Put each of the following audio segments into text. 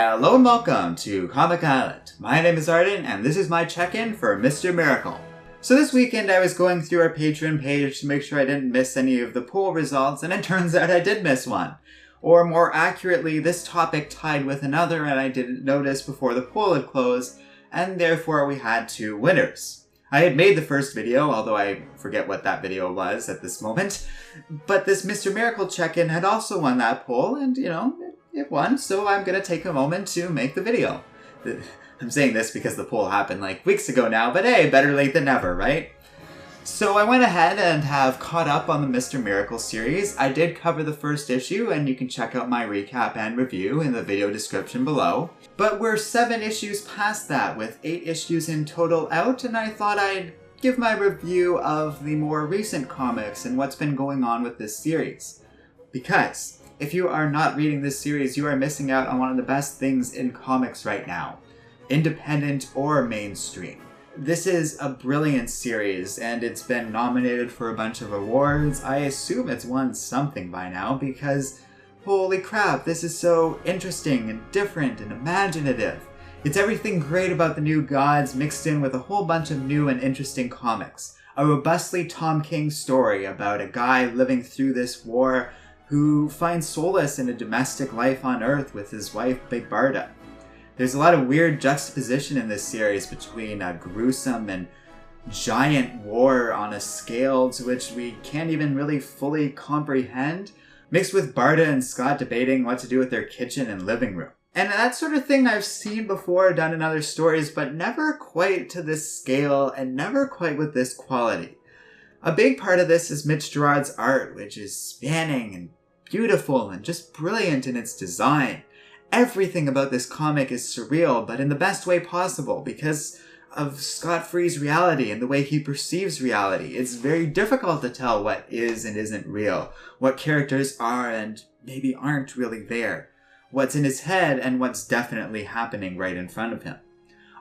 Hello and welcome to Comic Island. My name is Arden and this is my check-in for Mr. Miracle. So this weekend I was going through our Patreon page to make sure I didn't miss any of the poll results, and it turns out I did miss one. Or more accurately, this topic tied with another and I didn't notice before the poll had closed, and therefore we had two winners. I had made the first video, although I forget what that video was at this moment, but this Mr. Miracle check-in had also won that poll, and it won, so I'm gonna take a moment to make the video. I'm saying this because the poll happened like weeks ago now, but hey, better late than never, right? So I went ahead and have caught up on the Mr. Miracle series. I did cover the first issue, and you can check out my recap and review in the video description below. But we're 7 issues past that, with 8 issues in total out, and I thought I'd give my review of the more recent comics and what's been going on with this series. Because if you are not reading this series, you are missing out on one of the best things in comics right now, independent or mainstream. This is a brilliant series, and it's been nominated for a bunch of awards. I assume it's won something by now, because holy crap, this is so interesting and different and imaginative. It's everything great about the New Gods mixed in with a whole bunch of new and interesting comics. A robustly Tom King story about a guy living through this war who finds solace in a domestic life on Earth with his wife, Big Barda. There's a lot of weird juxtaposition in this series between a gruesome and giant war on a scale to which we can't even really fully comprehend, mixed with Barda and Scott debating what to do with their kitchen and living room. And that sort of thing I've seen before done in other stories, but never quite to this scale and never quite with this quality. A big part of this is Mitch Gerads' art, which is spanning and beautiful and just brilliant in its design. Everything about this comic is surreal, but in the best way possible because of Scott Free's reality and the way he perceives reality. It's very difficult to tell what is and isn't real, what characters are and maybe aren't really there, what's in his head and what's definitely happening right in front of him.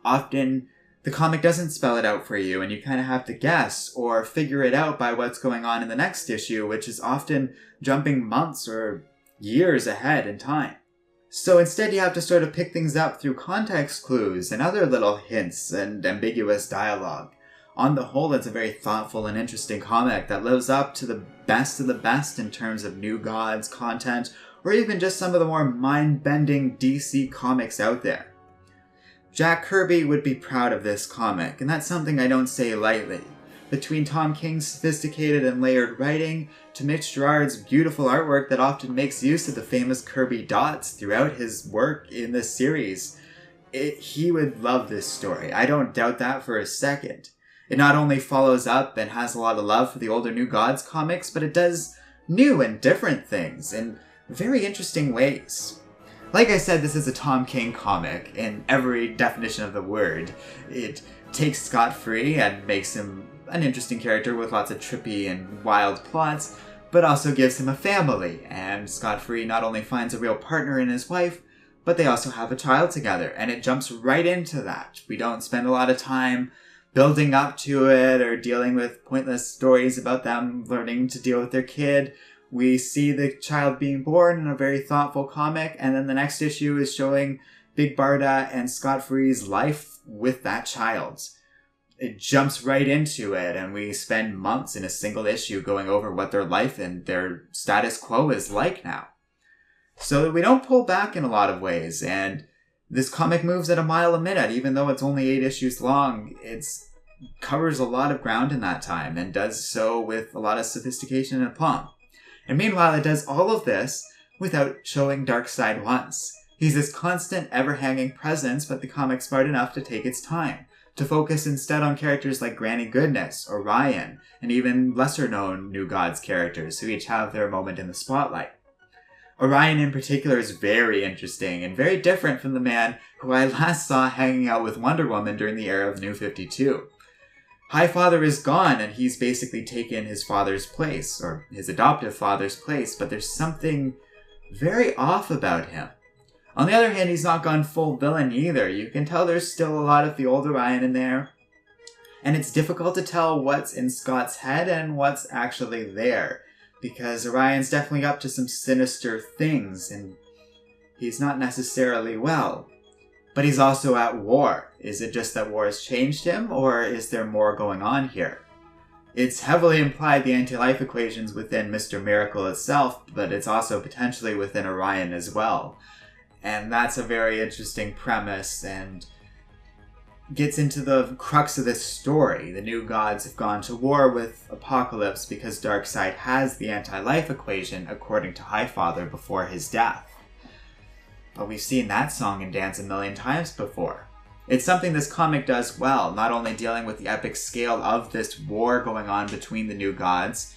Often, the comic doesn't spell it out for you, and you kind of have to guess or figure it out by what's going on in the next issue, which is often jumping months or years ahead in time. So instead you have to sort of pick things up through context clues and other little hints and ambiguous dialogue. On the whole, it's a very thoughtful and interesting comic that lives up to the best of the best in terms of New Gods content, or even just some of the more mind-bending DC comics out there. Jack Kirby would be proud of this comic, and that's something I don't say lightly. Between Tom King's sophisticated and layered writing to Mitch Gerads' beautiful artwork that often makes use of the famous Kirby dots throughout his work in this series, he would love this story. I don't doubt that for a second. It not only follows up and has a lot of love for the older New Gods comics, but it does new and different things in very interesting ways. Like I said, this is a Tom King comic in every definition of the word. It takes Scott Free and makes him an interesting character with lots of trippy and wild plots, but also gives him a family, and Scott Free not only finds a real partner in his wife, but they also have a child together, and it jumps right into that. We don't spend a lot of time building up to it or dealing with pointless stories about them learning to deal with their kid. We see the child being born in a very thoughtful comic, and then the next issue is showing Big Barda and Scott Free's life with that child. It jumps right into it, and we spend months in a single issue going over what their life and their status quo is like now. So we don't pull back in a lot of ways, and this comic moves at a mile a minute. Even though it's only 8 issues long, it covers a lot of ground in that time, and does so with a lot of sophistication and aplomb. And meanwhile, it does all of this without showing Darkseid once. He's this constant, ever-hanging presence, but the comic's smart enough to take its time, to focus instead on characters like Granny Goodness, Orion, and even lesser-known New Gods characters who each have their moment in the spotlight. Orion in particular is very interesting and very different from the man who I last saw hanging out with Wonder Woman during the era of the New 52. Highfather is gone, and he's basically taken his father's place, or his adoptive father's place, but there's something very off about him. On the other hand, he's not gone full villain either. You can tell there's still a lot of the old Orion in there, and it's difficult to tell what's in Scott's head and what's actually there, because Orion's definitely up to some sinister things, and He's not necessarily well. But he's also at war. Is it just that war has changed him, or is there more going on here? It's heavily implied the anti-life equation's within Mr. Miracle itself, but it's also potentially within Orion as well. And that's a very interesting premise and gets into the crux of this story. The new gods have gone to war with Apocalypse because Darkseid has the anti-life equation according to Highfather before his death. But we've seen that song and dance a million times before. It's something this comic does well, not only dealing with the epic scale of this war going on between the new gods,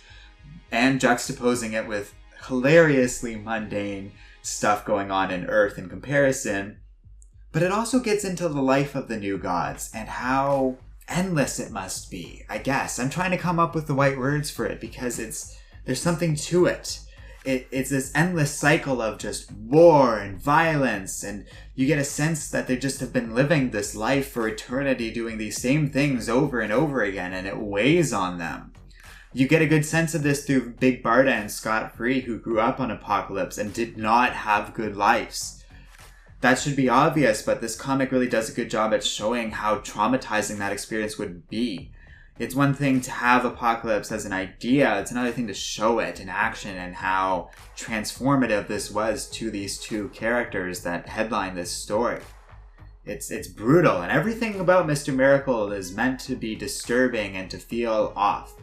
and juxtaposing it with hilariously mundane stuff going on in Earth in comparison, but it also gets into the life of the new gods and how endless it must be, I guess. I'm trying to come up with the right words for it because there's something to it. It's this endless cycle of just war and violence, and you get a sense that they just have been living this life for eternity doing these same things over and over again, and it weighs on them. You get a good sense of this through Big Barda and Scott Free, who grew up on Apocalypse and did not have good lives. That should be obvious, but this comic really does a good job at showing how traumatizing that experience would be. It's one thing to have Apocalypse as an idea, it's another thing to show it in action and how transformative this was to these two characters that headline this story. It's brutal, and everything about Mr. Miracle is meant to be disturbing and to feel off.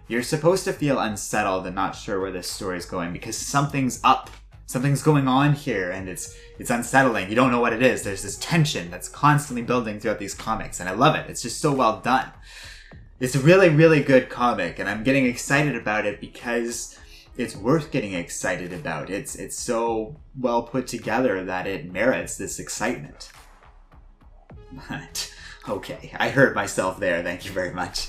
You're supposed to feel unsettled and not sure where this story is going because something's up. Something's going on here, and it's unsettling. You don't know what it is. There's this tension that's constantly building throughout these comics, and I love it. It's just so well done. It's a really, really good comic, and I'm getting excited about it because it's worth getting excited about. It's so well put together that it merits this excitement. But, okay, I heard myself there, thank you very much.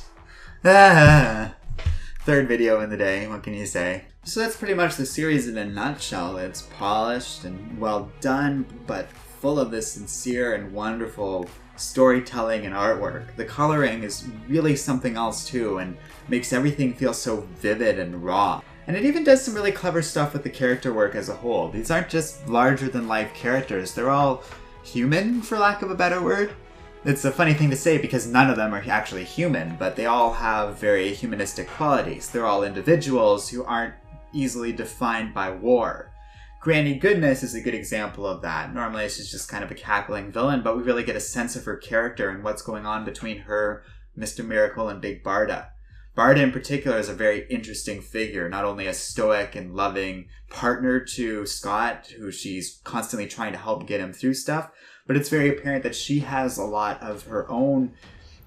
Third video in the day, what can you say? So that's pretty much the series in a nutshell. It's polished and well done, but full of this sincere and wonderful storytelling and artwork. The coloring is really something else too, and makes everything feel so vivid and raw. And it even does some really clever stuff with the character work as a whole. These aren't just larger-than-life characters, they're all human, for lack of a better word. It's a funny thing to say because none of them are actually human, but they all have very humanistic qualities. They're all individuals who aren't easily defined by war. Granny Goodness is a good example of that. Normally she's just kind of a cackling villain, but we really get a sense of her character and what's going on between her, Mr. Miracle, and Big Barda. Barda in particular is a very interesting figure, not only a stoic and loving partner to Scott, who she's constantly trying to help get him through stuff, but it's very apparent that she has a lot of her own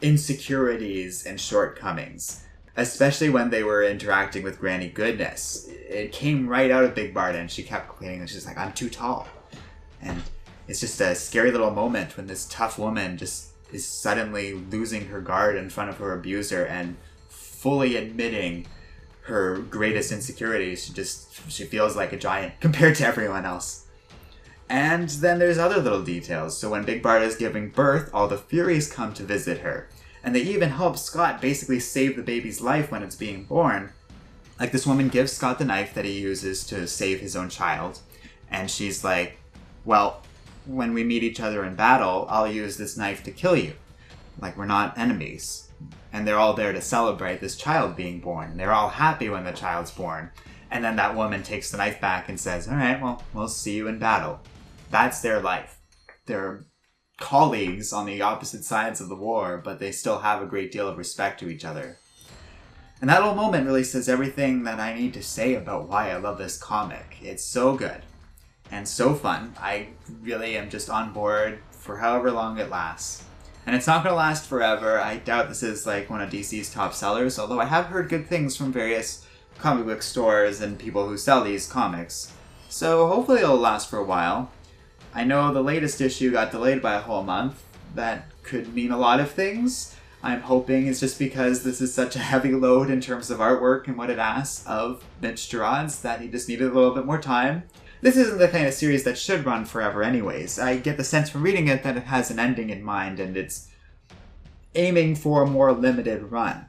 insecurities and shortcomings. Especially when they were interacting with Granny Goodness. It came right out of Big Barda, and she kept complaining that she's like, I'm too tall. And it's just a scary little moment when this tough woman just is suddenly losing her guard in front of her abuser and fully admitting her greatest insecurities. She feels like a giant compared to everyone else. And then there's other little details. So when Big Barda is giving birth, all the Furies come to visit her. And they even help Scott basically save the baby's life when it's being born. Like, this woman gives Scott the knife that he uses to save his own child. And she's like, well, when we meet each other in battle, I'll use this knife to kill you. Like, we're not enemies. And they're all there to celebrate this child being born. And they're all happy when the child's born. And then that woman takes the knife back and says, all right, well, we'll see you in battle. That's their life. They're colleagues on the opposite sides of the war, but they still have a great deal of respect to each other. And that little moment really says everything that I need to say about why I love this comic. It's so good and so fun. I really am just on board for however long it lasts. And it's not going to last forever. I doubt this is like one of DC's top sellers, although I have heard good things from various comic book stores and people who sell these comics. So hopefully it'll last for a while. I know the latest issue got delayed by a whole month. That could mean a lot of things. I'm hoping it's just because this is such a heavy load in terms of artwork and what it asks of Mitch Gerads that he just needed a little bit more time. This isn't the kind of series that should run forever anyways. I get the sense from reading it that it has an ending in mind and it's aiming for a more limited run.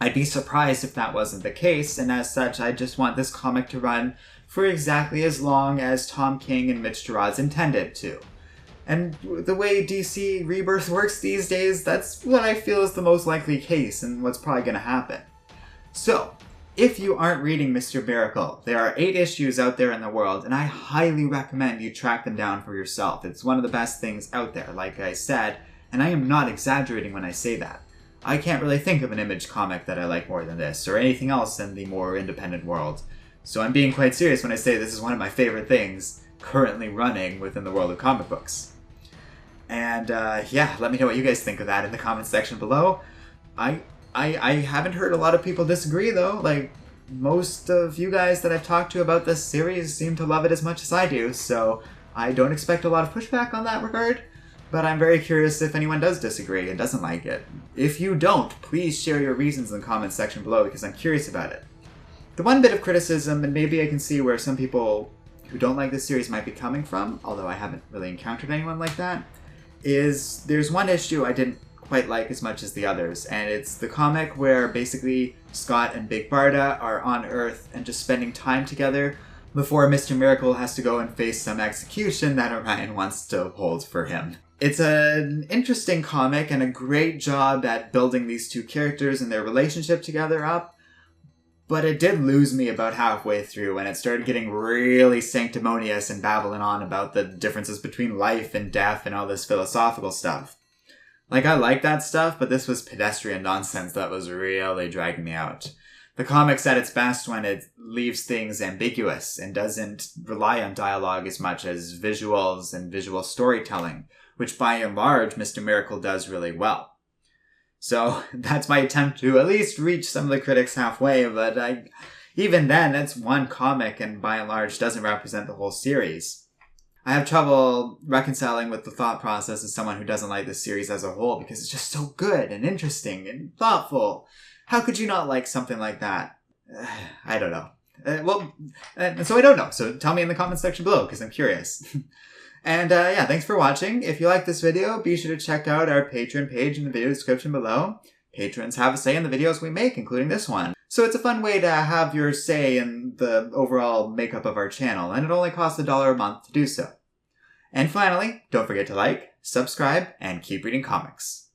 I'd be surprised if that wasn't the case, and as such I just want this comic to run for exactly as long as Tom King and Mitch Gerads intended to. And the way DC Rebirth works these days, that's what I feel is the most likely case and what's probably going to happen. So, if you aren't reading Mr. Miracle, there are 8 issues out there in the world, and I highly recommend you track them down for yourself. It's one of the best things out there, like I said, and I am not exaggerating when I say that. I can't really think of an Image comic that I like more than this, or anything else in the more independent world. So I'm being quite serious when I say this is one of my favorite things currently running within the world of comic books. And yeah, let me know what you guys think of that in the comments section below. I haven't heard a lot of people disagree though. Like, most of you guys that I've talked to about this series seem to love it as much as I do, so I don't expect a lot of pushback on that regard. But I'm very curious if anyone does disagree and doesn't like it. If you don't, please share your reasons in the comments section below because I'm curious about it. The one bit of criticism, and maybe I can see where some people who don't like this series might be coming from, although I haven't really encountered anyone like that, is there's one issue I didn't quite like as much as the others, and it's the comic where basically Scott and Big Barda are on Earth and just spending time together before Mr. Miracle has to go and face some execution that Orion wants to hold for him. It's an interesting comic and a great job at building these two characters and their relationship together up, but it did lose me about halfway through when it started getting really sanctimonious and babbling on about the differences between life and death and all this philosophical stuff. Like, I like that stuff, but this was pedestrian nonsense that was really dragging me out. The comic's at its best when it leaves things ambiguous and doesn't rely on dialogue as much as visuals and visual storytelling, which by and large Mr. Miracle does really well. So that's my attempt to at least reach some of the critics halfway, but even then, it's one comic and by and large doesn't represent the whole series. I have trouble reconciling with the thought process as someone who doesn't like this series as a whole because it's just so good and interesting and thoughtful. How could you not like something like that? I don't know. So I don't know. So tell me in the comments section below because I'm curious. And yeah, thanks for watching. If you like this video, be sure to check out our Patreon page in the video description below. Patrons have a say in the videos we make, including this one. So it's a fun way to have your say in the overall makeup of our channel, and it only costs $1 a month to do so. And finally, don't forget to like, subscribe, and keep reading comics.